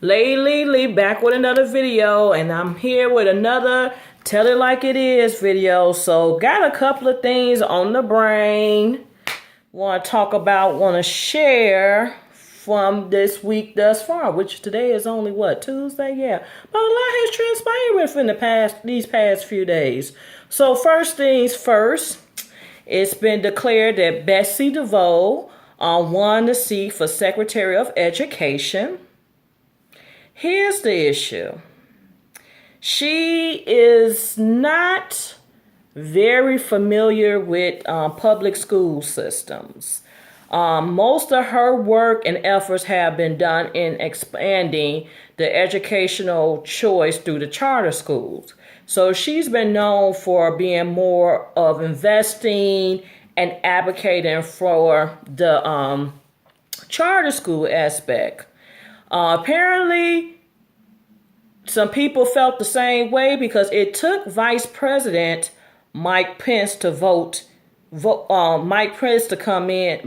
Lately, back with another video, and I'm here with another Tell It Like It Is video. So, got a couple of things on the brain. Want to talk about, want to share from this week thus far, which today is only what, Tuesday? Yeah, but a lot has transpired within these past few days. So, first things first, it's been declared that Betsy DeVos won the seat for Secretary of Education. Here's the issue. She is not very familiar with public school systems. Most of her work and efforts have been done in expanding the educational choice through the charter schools. So she's been known for being more of investing and advocating for the charter school aspect. Apparently, some people felt the same way because it took Vice President Mike Pence to Mike Pence to come in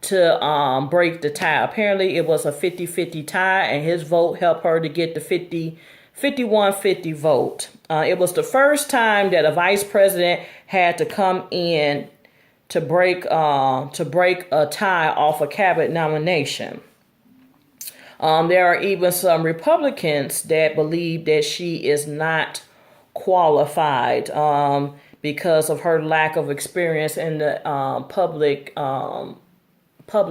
to break the tie. Apparently, it was a 50-50 tie, and his vote helped her to get the 51-50 vote. It was the first time that a vice president had to come in to break a tie off a cabinet nomination. There are even some Republicans that believe that she is not qualified because of her lack of experience in the public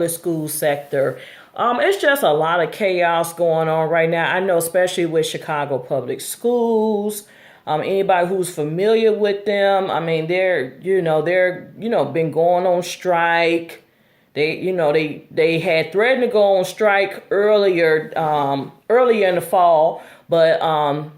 school sector. It's just a lot of chaos going on right now. I know, especially with Chicago public schools. Anybody who's familiar with them, I mean, they're been going on strike. They had threatened to go on strike earlier in the fall, but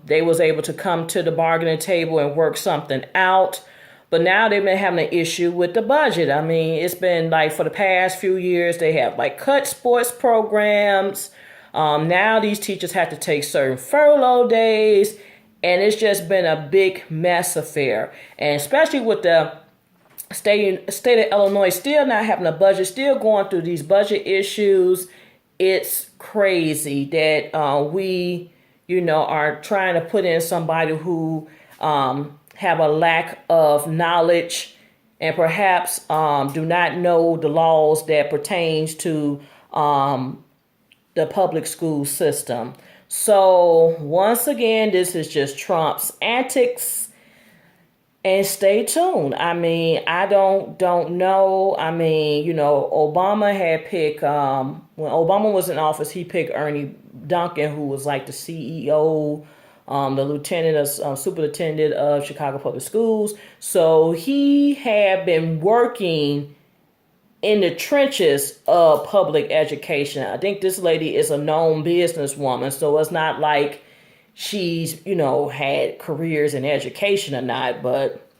they was able to come to the bargaining table and work something out. But now they've been having an issue with the budget. I mean, it's been like for the past few years, they have like cut sports programs. Now these teachers have to take certain furlough days. And it's just been a big mess affair. And especially with the state of Illinois still not having a budget, still going through these budget issues. It's crazy that we, are trying to put in somebody who have a lack of knowledge and perhaps do not know the laws that pertains to the public school system. So once again, this is just Trump's antics, and stay tuned. I mean, I don't know. I mean, Obama had picked, when Obama was in office, he picked Ernie Duncan, who was like the CEO, the superintendent of Chicago Public Schools. So he had been working in the trenches of public education. I think this lady is a known businesswoman, so it's not like she's, had careers in education or not, but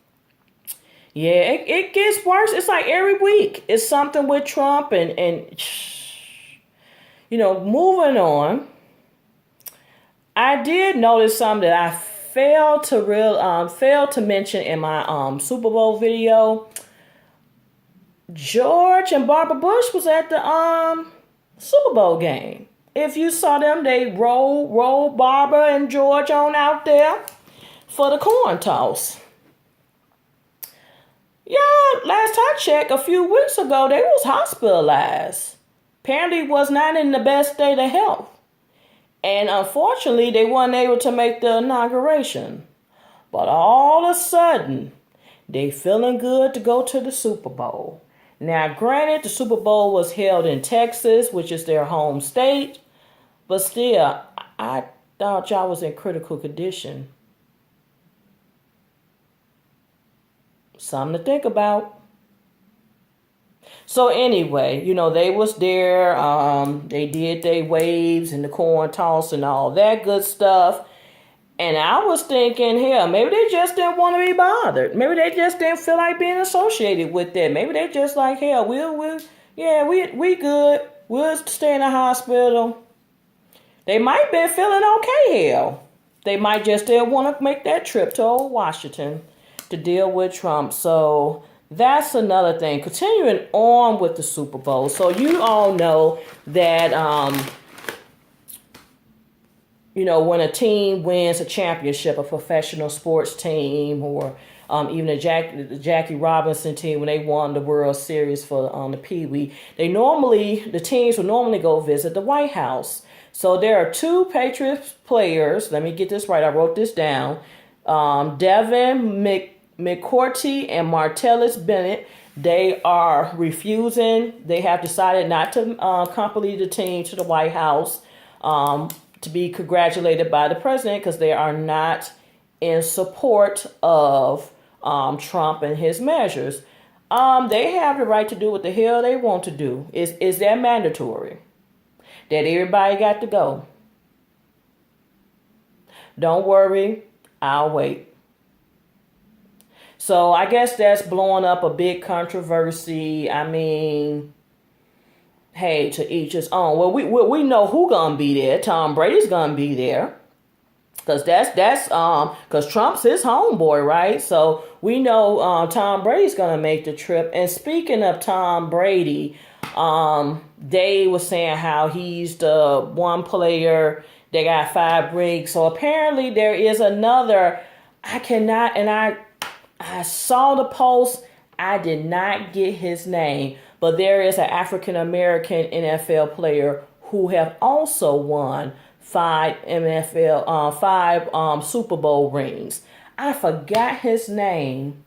yeah, it gets worse. It's like every week it's something with Trump and moving on. I did notice something that I failed to mention in my Super Bowl video. George and Barbara Bush was at the Super Bowl game. If you saw them, they rolled Barbara and George on out there for the coin toss. Yeah, last I checked a few weeks ago, they was hospitalized. Apparently was not in the best state of health. And unfortunately, they weren't able to make the inauguration. But all of a sudden, they feeling good to go to the Super Bowl. Now, granted, the Super Bowl was held in Texas, which is their home state. But still, I thought y'all was in critical condition. Something to think about. So anyway, they was there. They did their waves and the coin toss and all that good stuff. And I was thinking, hell, maybe they just didn't want to be bothered. Maybe they just didn't feel like being associated with that. Maybe they just like, hell, we good. We'll stay in the hospital. They might be feeling okay, hell. They might just didn't want to make that trip to old Washington to deal with Trump. So that's another thing. Continuing on with the Super Bowl. So you all know that when a team wins a championship, a professional sports team, or even the Jackie Robinson team, when they won the World Series for the Pee Wee, the teams will normally go visit the White House. So there are two Patriots players. Let me get this right. I wrote this down. Devin McCourty and Martellus Bennett. They are refusing. They have decided not to accompany the team to the White House to be congratulated by the president, because they are not in support of Trump and his measures. They have the right to do what the hell they want to do. Is that mandatory? That everybody got to go? Don't worry, I'll wait. So I guess that's blowing up a big controversy. I mean, hey, to each his own. Well, we know who gonna be there. Tom Brady's gonna be there, because because Trump's his homeboy, right? So we know Tom Brady's gonna make the trip. And speaking of Tom Brady, they were saying how he's the one player that got 5 rings. So apparently there is another. I saw the post. I did not get his name, but there is an African American NFL player who have also won 5 Super Bowl rings. I forgot his name,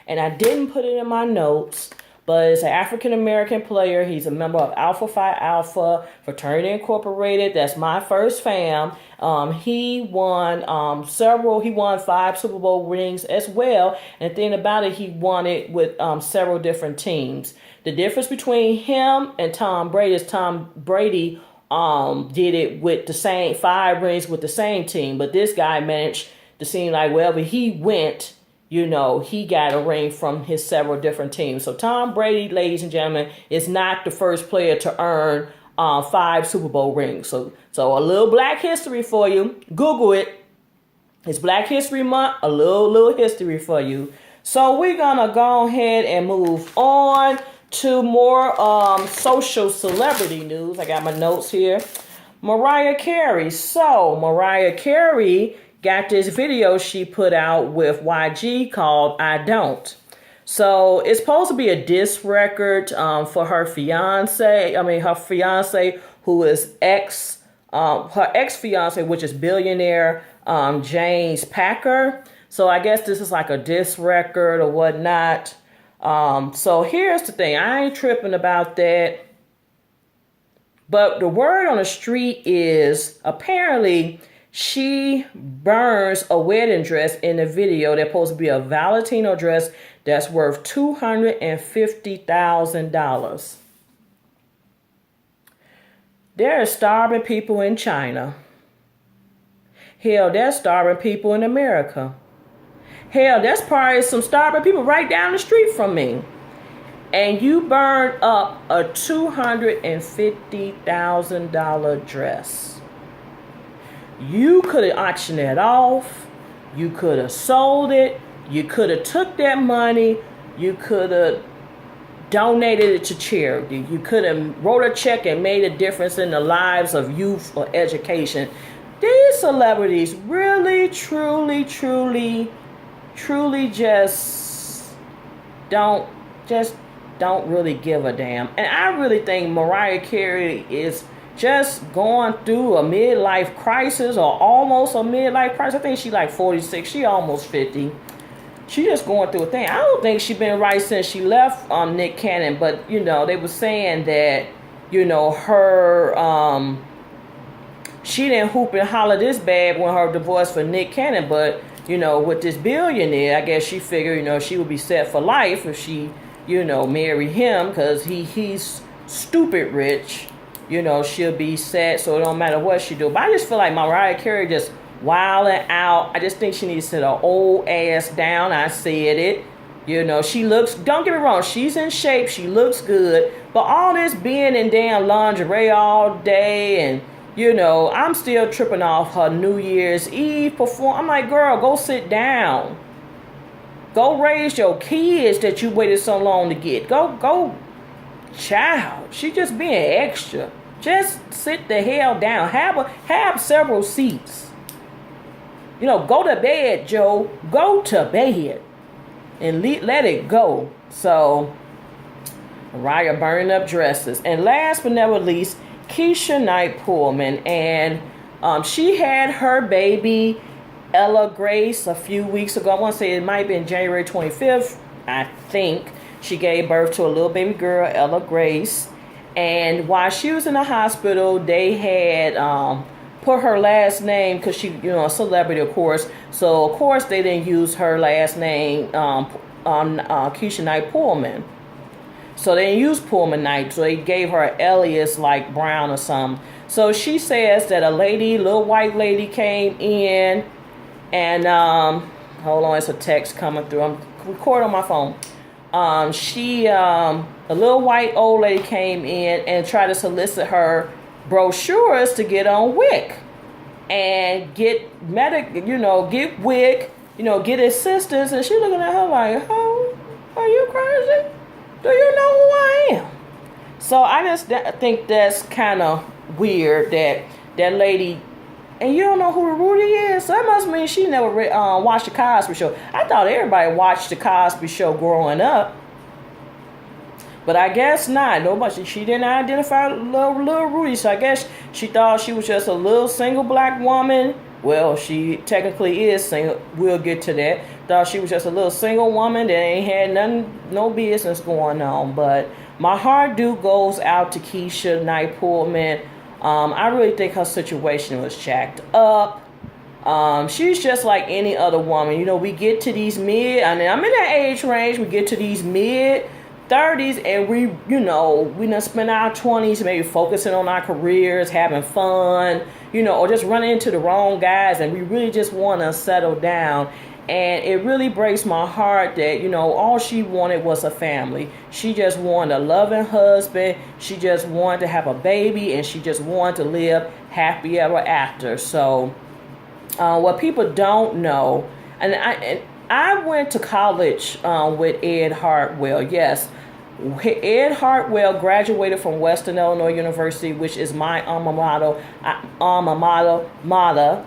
and I didn't put it in my notes. But it's an African American player. He's a member of Alpha Phi Alpha Fraternity Incorporated. That's my first fam. He won He won 5 Super Bowl rings as well. And the thing about it, he won it with several different teams. The difference between him and Tom Brady is Tom Brady did it with the same 5 rings with the same team. But this guy managed to seem like wherever he went, he got a ring from his several different teams. So Tom Brady, ladies and gentlemen, is not the first player to earn 5 Super Bowl rings. So a little Black history for you. Google it. It's Black History Month. A little history for you. So we're gonna go ahead and move on to more social celebrity news. I got my notes here. Mariah Carey. So Mariah Carey got this video she put out with YG called I Don't. So it's supposed to be a diss record for her fiance. Her fiance, who is her ex-fiance, which is billionaire James Packer. So I guess this is like a diss record or whatnot. So here's the thing. I ain't tripping about that. But the word on the street is apparently she burns a wedding dress in the video that's supposed to be a Valentino dress that's worth $250,000. There are starving people in China. Hell, there's starving people in America. Hell, there's probably some starving people right down the street from me. And you burned up a $250,000 dress. You could have auctioned it off. You could have sold it. You could have took that money. You could have donated it to charity. You could have wrote a check and made a difference in the lives of youth or education. These celebrities really, truly just don't really give a damn. And I really think Mariah Carey is just going through a midlife crisis, or almost a midlife crisis. I think she's like 46. She almost 50. She just going through a thing. I don't think she's been right since she left Nick Cannon. But, they were saying that, her, she didn't hoop and holler this bad when her divorce for Nick Cannon. But, with this billionaire, I guess she figured, she would be set for life if she, marry him, because he's stupid rich. She'll be set, so it don't matter what she do. But I just feel like Mariah Carey just wilding out. I just think she needs to sit her old ass down. I said it. She looks, don't get me wrong, she's in shape. She looks good. But all this being in damn lingerie all day, and, I'm still tripping off her New Year's Eve performance. I'm like, girl, go sit down. Go raise your kids that you waited so long to get. Go, child. She just being extra. Just sit the hell down. Have several seats. Go to bed, Joe. Go to bed. And let it go. So, Mariah burning up dresses. And last but never least, Keisha Knight Pullman. And she had her baby, Ella Grace, a few weeks ago. I want to say it might have been January 25th, I think. She gave birth to a little baby girl, Ella Grace. And while she was in the hospital, they had put her last name, because she, a celebrity, of course. So, of course, they didn't use her last name on Keisha Knight Pullman. So, they didn't use Pullman Knight. So, they gave her an alias like Brown or something. So, she says that a little white lady came in. And, hold on, it's a text coming through. I'm recording on my phone. A little white old lady came in and tried to solicit her brochures to get on WIC and get get WIC, get assistance. And she looking at her like, "Oh, are you crazy? Do you know who I am?" So I just think that's kind of weird that lady, and you don't know who Rudy is. So that must mean she never watched the Cosby Show. I thought everybody watched the Cosby Show growing up. But I guess not. Nobody. She didn't identify little Rudy. So I guess she thought she was just a little single black woman. Well, she technically is single. We'll get to that. Thought she was just a little single woman that ain't had no business going on. But my heart goes out to Keisha Knight Pullman. I really think her situation was jacked up. She's just like any other woman. We get to these I'm in that age range. We get to these mid-30s and we done spend our 20s maybe focusing on our careers, having fun, or just running into the wrong guys, and we really just want to settle down. And it really breaks my heart that, all she wanted was a family. She just wanted a loving husband. She just wanted to have a baby, and she just wanted to live happy ever after. So, what people don't know, and I went to college with Ed Hartwell. Yes, Ed Hartwell graduated from Western Illinois University, which is my alma mater.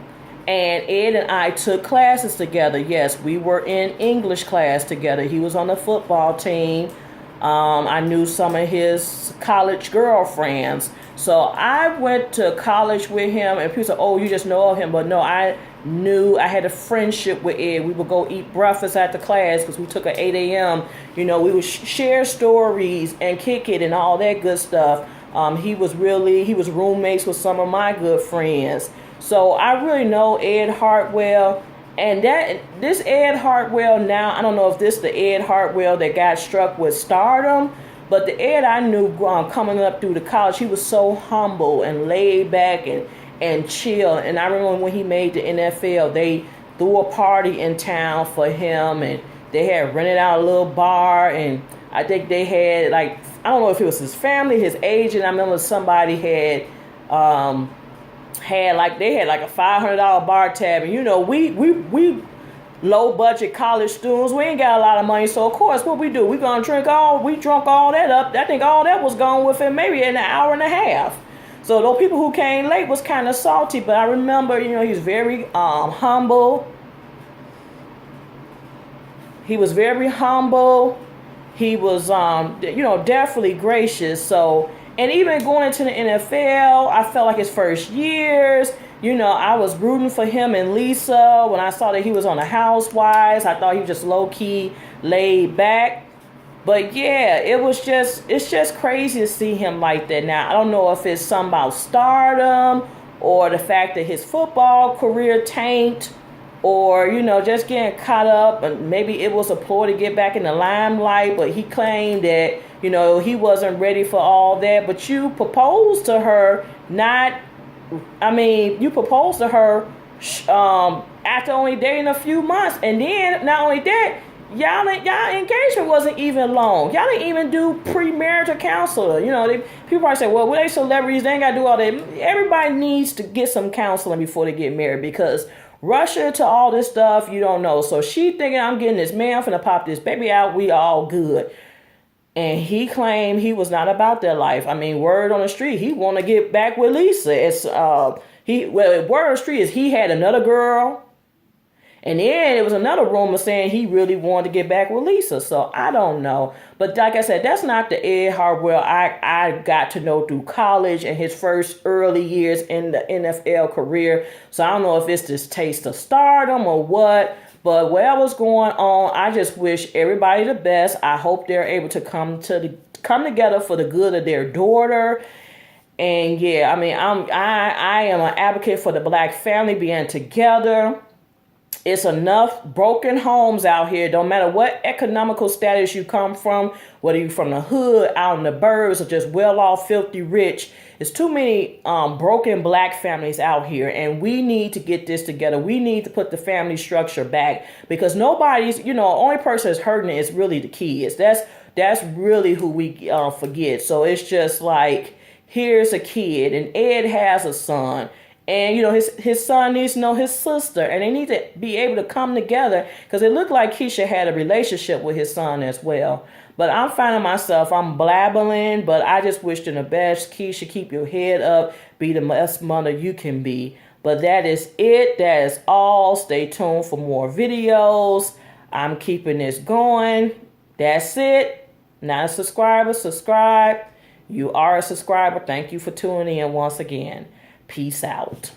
And Ed and I took classes together. Yes, we were in English class together. He was on the football team. I knew some of his college girlfriends. So I went to college with him, and people said, "Oh, you just know of him." But no, I had a friendship with Ed. We would go eat breakfast after class because we took at 8 a.m. We would share stories and kick it and all that good stuff. He was roommates with some of my good friends. So I really know Ed Hartwell. And this Ed Hartwell now, I don't know if this is the Ed Hartwell that got struck with stardom, but the Ed I knew coming up through the college, he was so humble and laid back and chill. And I remember when he made the NFL, they threw a party in town for him, and they had rented out a little bar, and I think they had I don't know if it was his family, his agent. I remember somebody had they had a $500 bar tab, and we low budget college students, we ain't got a lot of money, so of course what we do, we drunk all that up. I think all that was gone within maybe an hour and a half. So those people who came late was kind of salty, but I remember, he was very humble. He was very humble. He was definitely gracious. So, and even going into the NFL, I felt like his first years, I was rooting for him and Lisa. When I saw that he was on the Housewives, I thought he was just low-key laid back. But yeah, it's just crazy to see him like that now. I don't know if it's something about stardom or the fact that his football career tanked, or, just getting caught up, and maybe it was a ploy to get back in the limelight, but he claimed that, he wasn't ready for all that. But you proposed to her after only dating a few months. And then, not only that, y'all engagement wasn't even long. Y'all didn't even do premarital counseling. People probably say, well, they celebrities, they ain't got to do all that. Everybody needs to get some counseling before they get married, because rush her to all this stuff you don't know. So she thinking I'm getting this man finna pop this baby out. We all good. And he claimed he was not about that life. I mean, word on the street, he want to get back with Lisa. It's word on the street is he had another girl. And then it was another rumor saying he really wanted to get back with Lisa. So I don't know. But like I said, that's not the Ed Hartwell I got to know through college and his first early years in the NFL career. So I don't know if it's this taste of stardom or what. But whatever's going on, I just wish everybody the best. I hope they're able to come together for the good of their daughter. And yeah, I mean, I am an advocate for the black family being together. It's enough broken homes out here. Don't matter what economical status you come from, whether you're from the hood, out in the burbs, or just well-off, filthy rich. There's too many broken black families out here, and we need to get this together. We need to put the family structure back because nobody's, only person that's hurting is really the kids. That's really who we forget. So it's just like, here's a kid, and Ed has a son. And, his son needs to know his sister. And they need to be able to come together. Because it looked like Keisha had a relationship with his son as well. But I'm finding myself, I'm blabbling. But I just wish them the best. Keisha, keep your head up. Be the best mother you can be. But that is it. That is all. Stay tuned for more videos. I'm keeping this going. That's it. Not a subscriber, subscribe. You are a subscriber. Thank you for tuning in once again. Peace out.